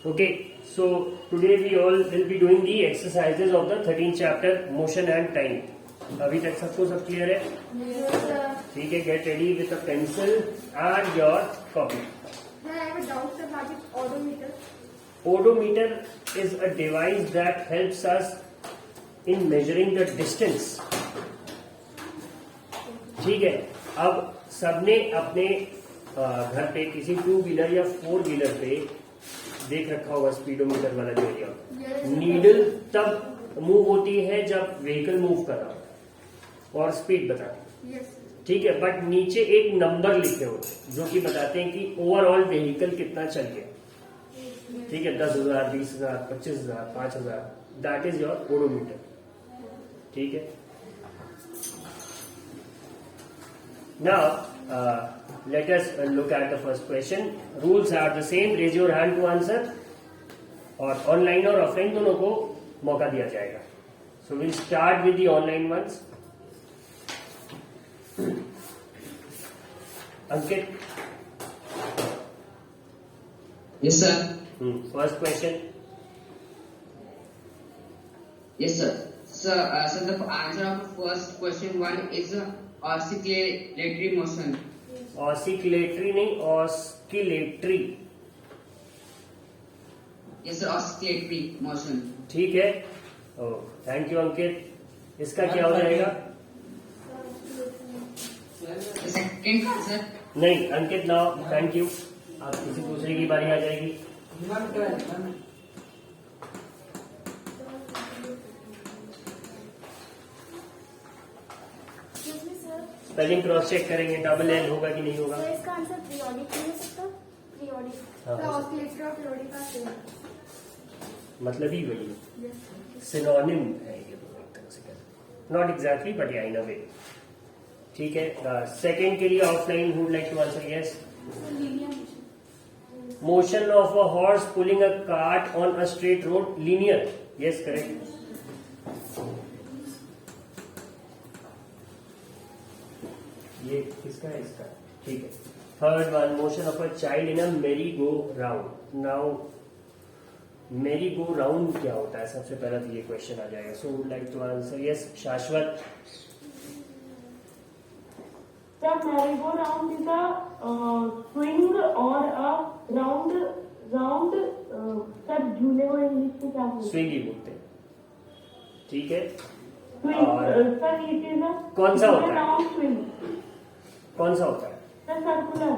Okay, so today we all will be doing the exercises of the 13th chapter motion and time. अभी तक सबको सब clear है? ठीक है, get ready with a pencil and your copy. I have a doubt about it. Odometer. Odometer is a device that helps us in measuring the distance. ठीक है, अब सबने अपने घर पे किसी 2 व्हीलर या 4 व्हीलर पे देख रखा होगा स्पीडोमीटर वाला जो एरिया. नीडल तब मूव होती है जब व्हीकल मूव कर रहा होता है और स्पीड बताती है. ठीक है, बट नीचे एक नंबर लिखे होते हैं जो कि बताते हैं कि ओवरऑल व्हीकल कितना चल गया. ठीक है, 10,000, 20,000, 25,000, 5,000. That is your odometer. ठीक है. Now, let us look at the first question. Rules are the same. Raise your hand to answer. और ऑनलाइन और ऑफलाइन दोनों को मौका दिया जाएगा. So we'll start with the online ones. Ankit. Yes, sir. First question. Yes, sir. So the answer of the first question one is oscillatory motion. Oscillatory नहीं, oscillatory. Yes, sir. Oscillatory motion. ठीक है. Thank you अंकित. इसका क्या हो जाएगा? The second answer. नहीं अंकित now thank you. आप किसी दूसरे की बारी आ जाएगी. स्पेलिंग क्रॉस चेक करेंगे. डबल एल होगा कि नहीं होगा. तो इसका आंसर पीरियोडिक नहीं हो सकता. पीरियोडिक. हाँ, तो ऑसिलेटर और पीरियोडिक का सेम. मतलब ही वही है. सिनोनिम है ये दोनों एक तरह से कहते. नॉट एग्जैक्टली बट या इन अ वे. ठीक है. सेकंड के लिए offline would like to answer. Yes. Motion of a horse pulling a cart on a straight road. Linear. Yes correct. ये किसका है? इसका. ठीक है. Third one, motion of a child in a merry go round. Now मेरी go round क्या होता है? सबसे पहला तो ये क्वेश्चन आ जाएगा. So would like to answer. Yes Shashwat. The merry-go-round is a swing or a round sir झूले को इंग्लिश में क्या बोलते हैं? स्विंग ही बोलते हैं. ठीक है. Swing, और सर ये चीज है. कौन सा होता है? Round swing. कौन सा होता है? Sir circular.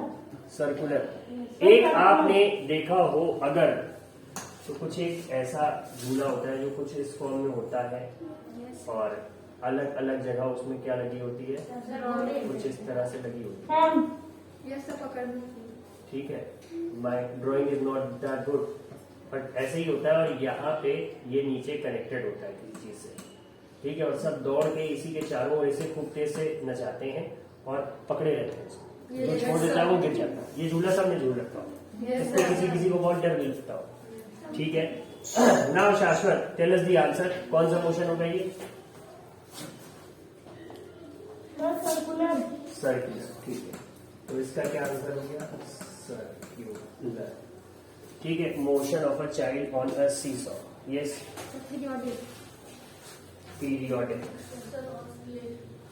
सर्कुलर. एक आपने देखा हो अगर तो कुछ एक ऐसा झूला होता है जो कुछ इस फॉर्म में होता है और अलग अलग जगह उसमें क्या लगी होती है? कुछ इस तरह से लगी होती है. Horn. यस सर पकड़ में. ठीक है. माई drawing is not that good but ऐसे ही होता है और यहाँ पे ये नीचे कनेक्टेड होता है किसी चीज से. ठीक है. और सब दौड़ के इसी के चारों ओर इसे खूब तेज से नचाते हैं और पकड़े रहते हैं उसको. जो छोड़ देता है वो गिर जाता है. ये झूला सबने झूल रखा हो. इसमें किसी किसी को बहुत डर भी लगता हो. ठीक है. नाउ शाश्वत टेल अस द आंसर. कौन सा मोशन होगा ये? Sir circular. सर्कुलर. ठीक है. तो इसका क्या आंसर हो गया? सर्कुलर. ठीक है. Motion of a child on a seesaw. Yes. Periodic. Periodic.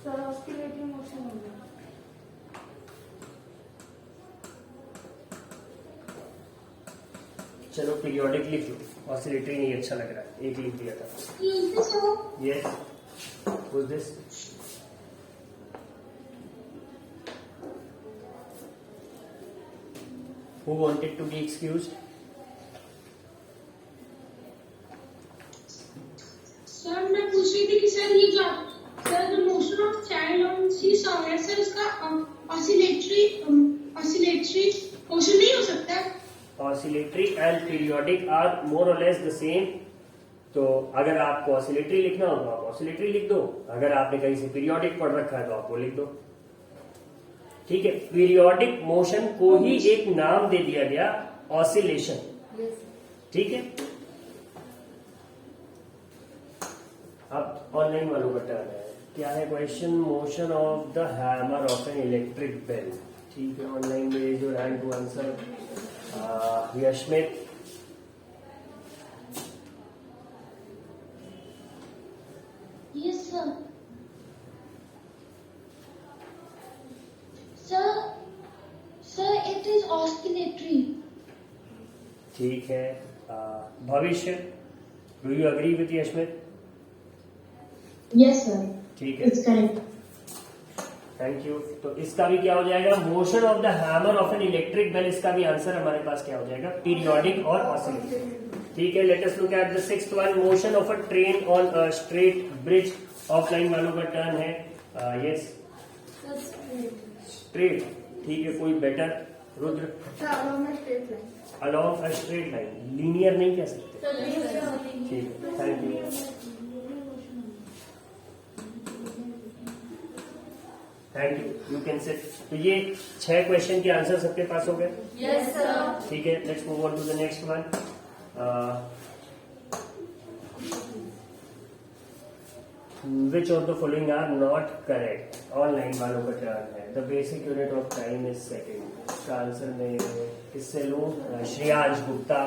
Sir oscillatory motion हो गया. चलो पीरियोडिक लिख लो. ऑसिलेटरी नहीं अच्छा लग रहा है. एक लिख दिया था. Yes. Who's this? Who wanted to be excused? Sir मैं पूछ रही थी कि सर ये जो sir motion of child on seesaw है सर उसका ऑसिलेटरी मोशन नहीं हो सकता? Oscillatory and periodic are more और लेस द सेम. तो अगर आपको ऑसिलेटरी लिखना हो तो आप ऑसिलेटरी लिख दो. अगर आपने कहीं से पीरियोडिक पढ़ रखा है तो आप वो लिख दो. ठीक है. पीरियोडिक मोशन को ही एक नाम दे दिया गया ऑसिलेशन. ठीक है. अब ऑनलाइन वालों का टर्न है. क्या है question? Motion of the hammer of an electric bell. ठीक है. ऑनलाइन में जो हैंड टू आंसर यशमित. ठीक है। Bhavishya, do you agree with Yashmit? Yes, sir. ठीक है, It's correct. Thank you. तो इसका भी क्या हो जाएगा? Motion of the hammer of an electric bell, इसका भी आंसर हमारे पास क्या हो जाएगा? पीरियोडिक और ऑसिलेटिंग। ठीक है, let us look at the sixth one, motion of a train on a straight bridge. Offline वालों का टर्न है। यस, स्ट्रेट, ठीक है, कोई better? Rudra, along a straight line, linear नहीं कह सकते। ठीक है, thank you, thank you, you can sit. तो ये 6 क्वेश्चन के आंसर सबके पास हो गए? Yes sir. ठीक है, let's move on to the next one. Which of the following are not correct? Online वालों का टर्न है। The basic unit of time is second. इसका आंसर मैं किससे लूं? श्रेयांश गुप्ता।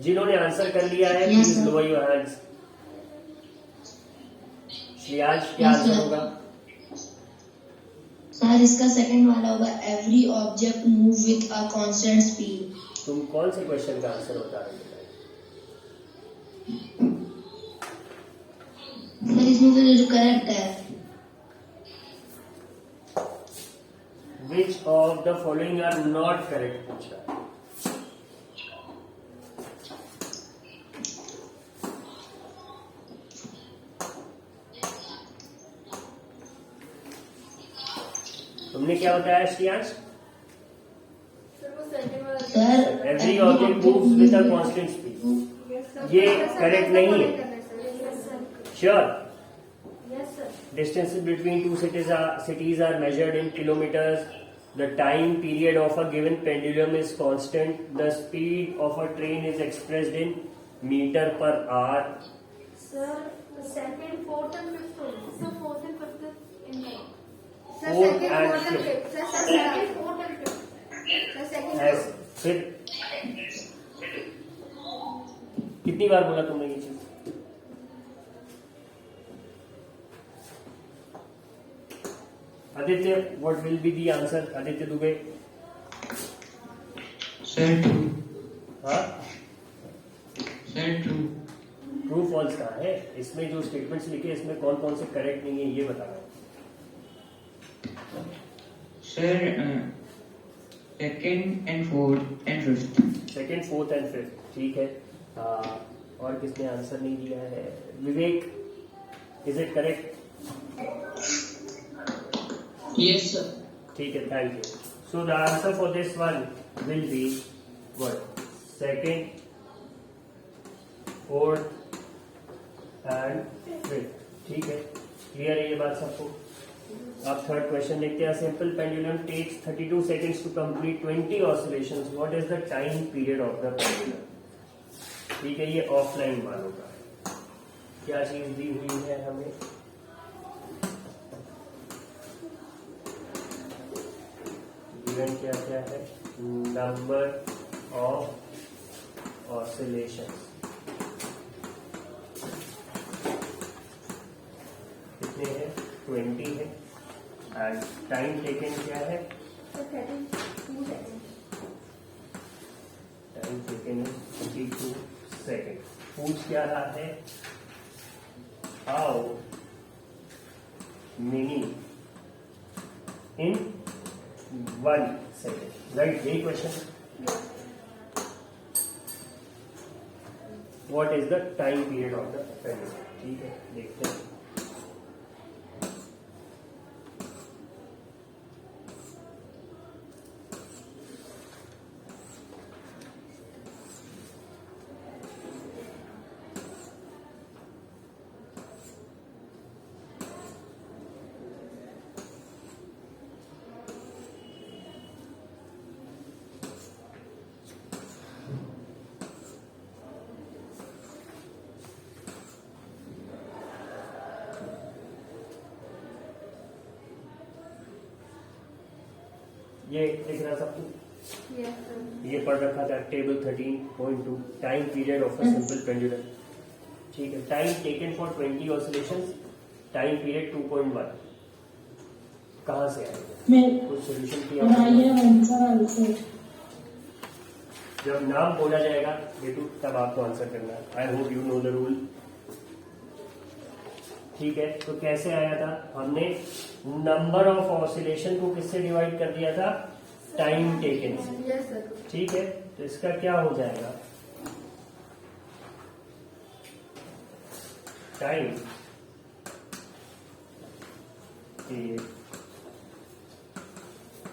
जिन्होंने आंसर कर लिया है please lower your hands. Shreyansh, क्या आंसर होगा? सर इसका सेकंड वाला होगा, every object move with a constant speed. तुम कौन से क्वेश्चन का आंसर होता है? सर इसमें तो जो करेक्ट है, which of the following are not correct पूछा है। तुमने क्या बताया Shreyansh? Sir every object moves with a constant speed. ये करेक्ट नहीं है। Sure? Distances between two cities are measured in kilometers. The time period of a given pendulum is constant. The speed of a train is expressed in meter per hour. Sir, the second, fourth and fifth only. Sir, fourth and fifth in the. Sir, Fourth second, and fourth and fifth. fifth. Sir, second, fourth and fifth. Sir, second, As fourth. फिर कितनी बार बोला तुमने ये चीज? Aditya, what will be the answer? Aditya Dubey. Sir, true. हाँ, Sir, true. True false कहाँ है? इसमें जो स्टेटमेंट्स लिखे इसमें कौन कौन से करेक्ट नहीं है ये बताना। Sir, second and fourth and fifth. Second, fourth and fifth, ठीक है। और किसने आंसर नहीं दिया है? Vivek, is it correct? Yes, sir. ठीक है, thank you. So the answer for this one will be what? Second, fourth and fifth. ठीक है, क्लियर है ये बात सबको? अब थर्ड क्वेश्चन देखते हैं। Simple pendulum takes 32 seconds to complete 20 oscillations. What is the time period of the pendulum? ठीक है, ये ऑफलाइन वालों का है। क्या चीज दी हुई है हमें? गिवन क्या क्या है? नंबर ऑफ ऑसिलेशंस कितने हैं? 20 है। एंड टाइम टेकन क्या है? Sir, 32 seconds. टाइम टेकन है 32 सेकेंड। पूछ क्या रहा है? How many in 1 second, right? यही question. What is the time period of the pendulum? ठीक है, देखते हैं। ये लिख रहा सबको? Yes, sir. ये पढ़ रखा था table 13.2, time period of a simple pendulum. ठीक है, time taken for 20 oscillations, time period 2.1। कहाँ से आएगा? मैं कुछ सोल्यूशन किया? आंसर जब नाम बोला जाएगा बेटू तब आपको आंसर करना है। I hope you know the rule. ठीक है, तो कैसे आया था? हमने नंबर ऑफ ऑसिलेशन को किससे डिवाइड कर दिया था? टाइम टेकन से। Yes sir. ठीक है, तो इसका क्या हो जाएगा? टाइम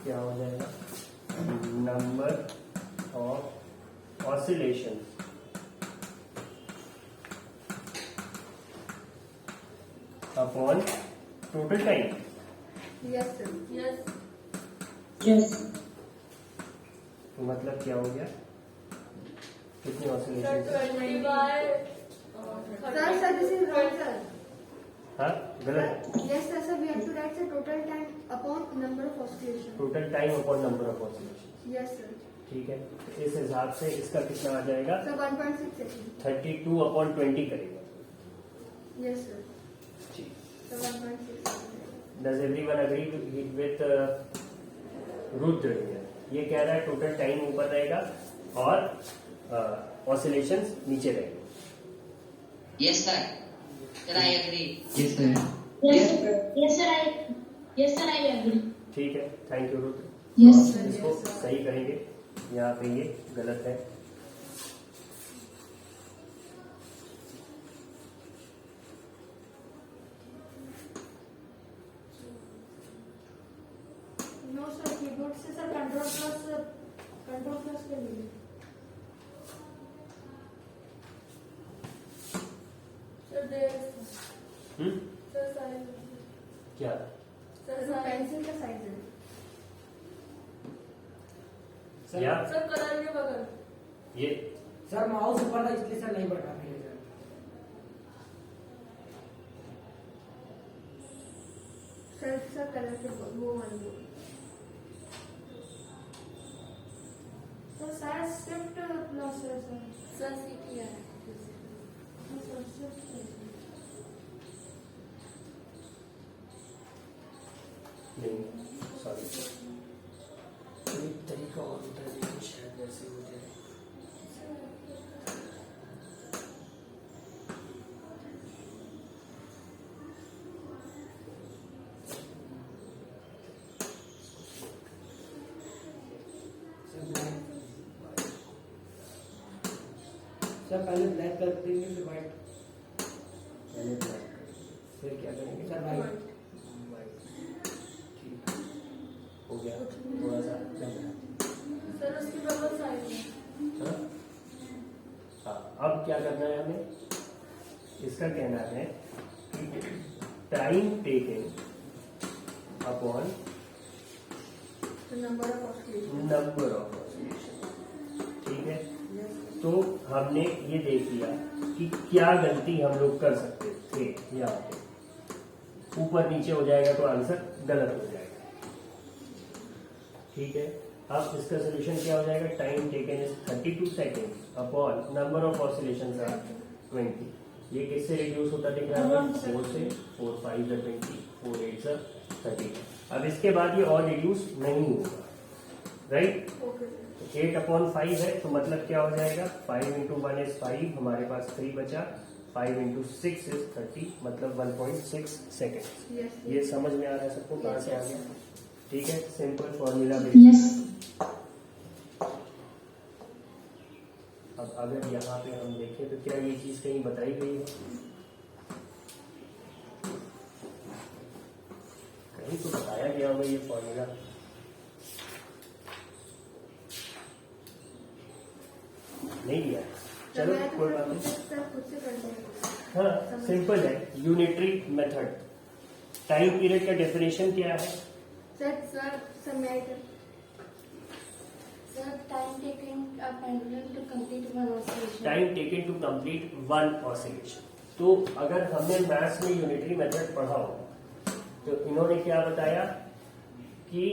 क्या हो जाएगा? Number of oscillation upon total time. Yes sir. Yes Yes. तो मतलब क्या हो गया? कितनी sir oscillation? 20 by sir this is wrong sir. हाँ, गलत। Yes sir, so we have to write the total time upon number of oscillation. Total time upon number of oscillation. Yes sir. ठीक है, तो इस हिसाब से इसका कितना आ जाएगा? So 1.6 seconds. 32 अपॉन 20 करेगा। Yes sir. ठीक। So 1.6 seconds. Does everyone agree with Rudra? ये कह रहा है टोटल टाइम ऊपर रहेगा और ऑसिलेशंस नीचे रहेंगे। Yes, sir. Sir, I agree. Yes, sir. Yes, sir. Yes, sir, I agree. ठीक है, थैंक यू रुद्र। Yes, और sir. इसको सही करेंगे, यहाँ पे ये गलत है। No sir, keyboard से sir control plus के लिए। Sir there. Sir size. क्या? Sir pencil का size है। या Sir color के बगल। ये सर माउस ऊपर था इसलिए सर नहीं बढ़ रहा मेरे सर। Sir color के बगल वो वाला। Sir size shift plus है sir। Sir CT है। Sir shift है। नहीं, सॉरी, एक तरीका और होता है लेकिन शायद वैसे हो जाए। सर पहले ब्लैक कर देंगे फिर व्हाइट। पहले black, फिर क्या करेंगे? Sir white. ठीक है, हो गया। थोड़ा सा Sir उसके बगल size है। हाँ? हाँ, अब क्या करना है हमें? इसका कहना है कि time taken upon The number of oscillation. Number of oscillation. ठीक है, तो हमने ये देख लिया कि क्या गलती हम लोग कर सकते थे। यहाँ पे ऊपर नीचे हो जाएगा तो आंसर गलत हो जाएगा। ठीक है, अब इसका सोल्यूशन क्या हो जाएगा? Time taken is 32 second upon number of oscillation 20। ये किससे रिड्यूस होता दिख रहा है? 4 से। 4 5 20, 4 8 30। अब इसके बाद ये और रिड्यूस नहीं होगा, राइट? Okay sir. 8/5 है, तो मतलब क्या हो जाएगा? 5 into 1 is 5, हमारे पास 3 बचा। 5 into 6 is 30, मतलब 1.6 सेकेंड। Yes. ये समझ में आ रहा है सबको कहाँ से आ गया? ठीक है, सिंपल फॉर्मूला। Yes. अब अगर यहाँ पे हम देखें तो क्या ये चीज कहीं बताई गई है? कहीं तो बताया गया होगा ये फॉर्मूला। नहीं दिया है। चलो कोई बात नहीं। सर खुद से कर देंगे। हाँ, सिंपल है, यूनिटरी मेथड। टाइम पीरियड का डेफिनेशन क्या है? सर मैं Sir, time taken a pendulum to complete one oscillation. Time taken to complete 1 oscillation. तो अगर हमने मैथ्स में यूनिटरी मेथड पढ़ा हो तो इन्होंने क्या बताया कि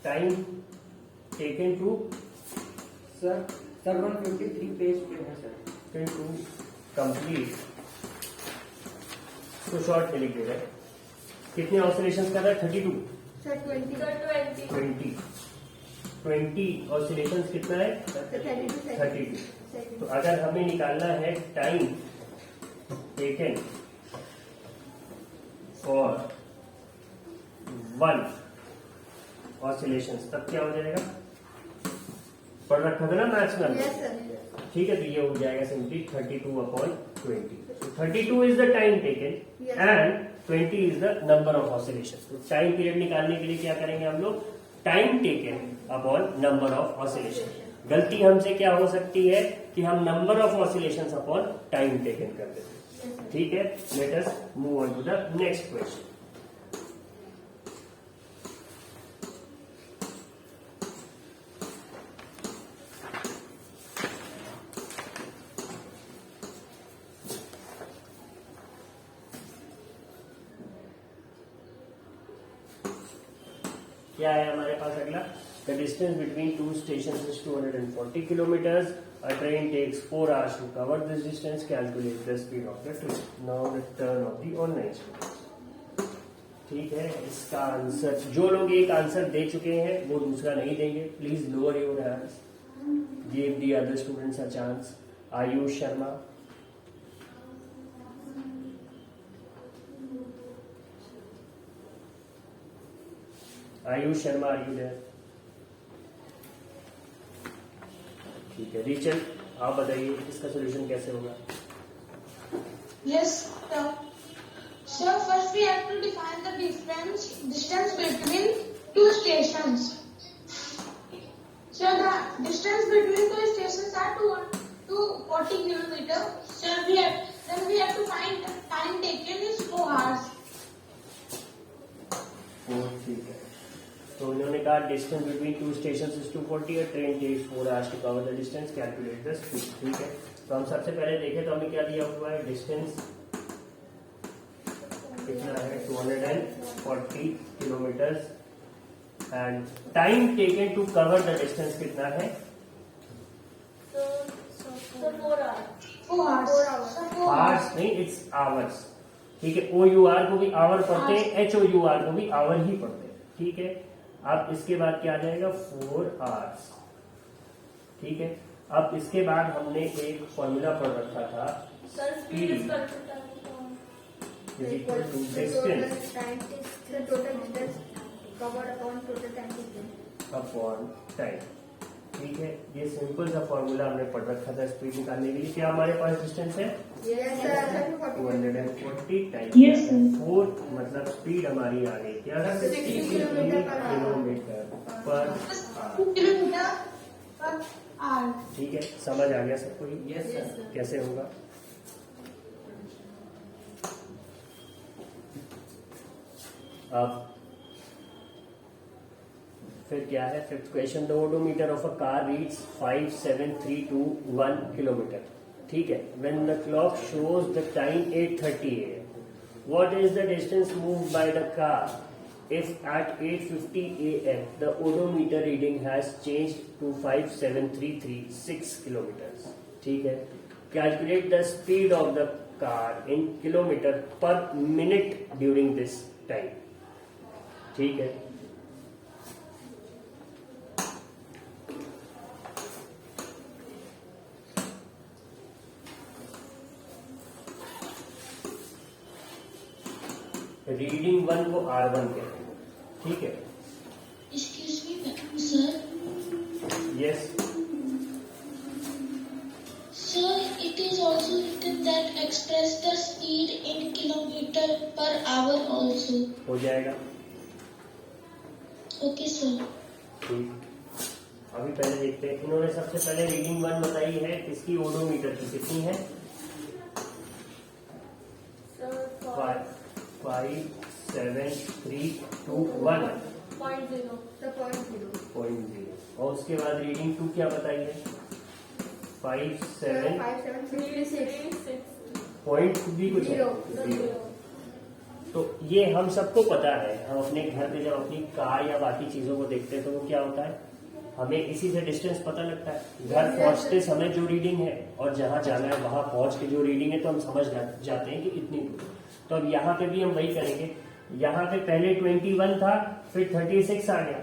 time taken to sir 153 page पे है सर। टू कंप्लीट, तो शॉर्ट में लिख दे रहे हैं। कितने ऑसिलेशन कर रहा है? 32। सर 20 20 20 ऑसिलेशन कितना है? 32। तो अगर हमें निकालना है टाइम टेकन फॉर 1 ऑसिलेशन, तब क्या हो जाएगा? पढ़ रखा था ना मैथ्स में? ठीक है, तो ये हो जाएगा simply 32/20। 32 is the time taken and 20 is the number of oscillation. तो टाइम पीरियड निकालने के लिए क्या करेंगे हम लोग? Time taken upon number of oscillation. गलती हमसे क्या हो सकती है कि हम number of oscillation upon time taken कर देते हैं। ठीक है, let us move on to the next question. क्या है हमारे पास अगला? The distance between two station is 240 kilometres. A train takes 4 hours to cover this distance. Calculate the speed of the train. Now the turn of the online students. ठीक है, इसका answer जो लोग एक आंसर दे चुके हैं वो दूसरा नहीं देंगे। Please lower your hands, give the other students a chance. Ayush Sharma, Ayush Sharma, are you there? ठीक है, रिचल आप बताइए इसका सोल्यूशन कैसे होगा? Yes, sir. So first we have to define the distance between two stations. So the distance between two stations are 240 kilometers. So we have to find the time taken is 4 hours. ठीक है, तो इन्होंने कहा distance between two station is 240 और train takes 4 hours to cover the distance. Calculate the speed. ठीक है, तो हम सबसे पहले देखें तो हमें क्या दिया हुआ है? डिस्टेंस कितना है? 240 kilometres and time taken to cover the distance कितना है? 4 hours. 4 hours. 4 hours. So 4 hours. Hours नहीं, इट्स आवर्स। ठीक है, OUR को भी आवर पढ़ते हैं, HOUR को भी आवर ही पढ़ते हैं। ठीक है, अब इसके बाद क्या आ जाएगा? 4 hours। ठीक है, अब इसके बाद हमने एक फॉर्मूला पढ़ रखा था, Sir, speed is equal is equal to to distance the total distance covered upon total time taken. Upon time. ठीक है, ये सिंपल सा फॉर्मूला हमने पढ़ रखा था स्पीड निकालने के लिए। क्या हमारे पास डिस्टेंस है? Yes, sir. 240 time Yes, sir. 4, मतलब स्पीड हमारी आ गई क्या? 60 किलोमीटर पर आवर। किलोमीटर पर 2 kilometers per hour. ठीक है, समझ आ गया सबको? Yes, sir. कैसे होगा? अब फिर क्या है? Fifth question, the odometer of a car reads 57321 kilometre. ठीक है, when the clock shows the time 8:30 AM, what is the distance moved by the car if at 8:50 AM the odometer reading has changed to 57336 kilometers? ठीक है, calculate the speed of the car in kilometer per minute during this time. ठीक है, reading 1 को R1 कहते हैं। ठीक है, Excuse me, sir. Yes Sir, it is also written that express the speed in kilometer per hour also. हो जाएगा। Okay, sir. ठीक, अभी पहले देखते हैं। इन्होंने सबसे पहले रीडिंग 1 बताई है, इसकी ओडोमीटर की कितनी है? Sir, 57321 0.0. The 0.0. 0.0। और उसके बाद रीडिंग 2 क्या बताई है? 57 57336. पॉइंट भी कुछ है। 0. तो ये हम सबको पता है। हम अपने घर पे जब अपनी कार या बाकी चीजों को देखते हैं तो वो क्या होता है? हमें इसी से डिस्टेंस पता लगता है। घर पहुंचते समय जो रीडिंग है और जहां जाना है वहां पहुंच के जो रीडिंग है तो हम समझ जाते हैं कि इतनी दूर। तो अब यहाँ पे भी हम वही करेंगे। यहाँ पे पहले 21 था, फिर 36 आ गया,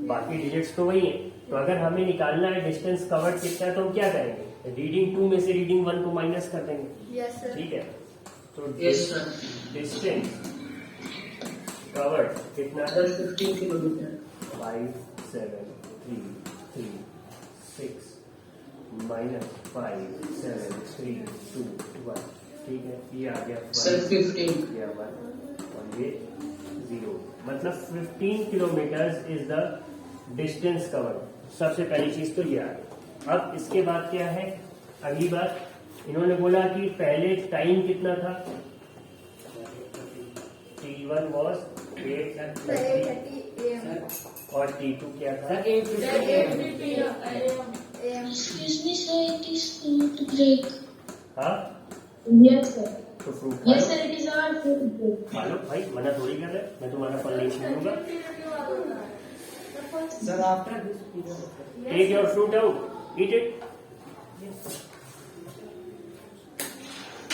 बाकी डिजिट्स तो वही है। तो अगर हमें निकालना है डिस्टेंस कवर्ड कितना है तो हम क्या करेंगे, रीडिंग 2 में से रीडिंग 1 को माइनस कर देंगे। Yes, sir. ठीक है, तो Yes, sir. डिस्टेंस कवर्ड कितना है? 15 किलोमीटर। 5 7 3 3 6 माइनस 5 7 3 2 1। ठीक है, ये आ गया सर 15। ये 1 और ये 0, मतलब 15 kilometre is the distance cover. सबसे पहली चीज तो ये आ गई। अब इसके बाद क्या है, अगली बात इन्होंने बोला कि पहले टाइम कितना था, T1 was 8:30 AM. और T2 क्या था? Sir 8:50 AM. Excuse me, sir, it is fruit break. हाँ, Yes, sir. तो fruit Yes, sir, it is our food break. खा लो भाई, मना थोड़ी कर रहे, मैं तुम्हारा फल नहीं छीनूंगा। Sir after this period take your fruit out, eat it.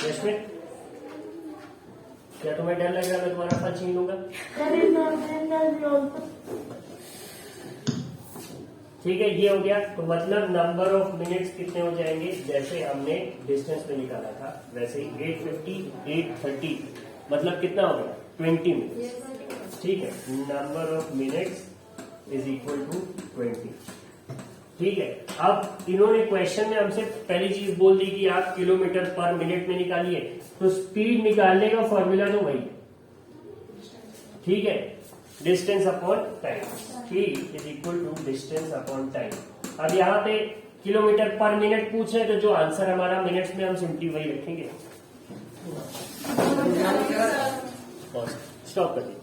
Yashmit, क्या तुम्हें डर लग रहा है मैं तुम्हारा फल छीन लूंगा? Sir, is our friend as we also. ठीक है, ये हो गया। तो मतलब नंबर ऑफ मिनट्स कितने हो जाएंगे, जैसे हमने डिस्टेंस में निकाला था वैसे ही 850 830, मतलब कितना हो गया 20 मिनट्स। ठीक है, number of minutes is equal to 20। ठीक है, अब इन्होंने क्वेश्चन में हमसे पहली चीज बोल दी कि आप किलोमीटर पर मिनट में निकालिए, तो स्पीड निकालने का फॉर्मूला तो वही है। ठीक है, distance upon time, speed is equal to distance upon time. अब यहाँ पे किलोमीटर पर मिनट पूछ रहे हैं, तो जो आंसर हमारा मिनट्स में हम सिंपली वही रखेंगे। स्टॉप कर दीजिए।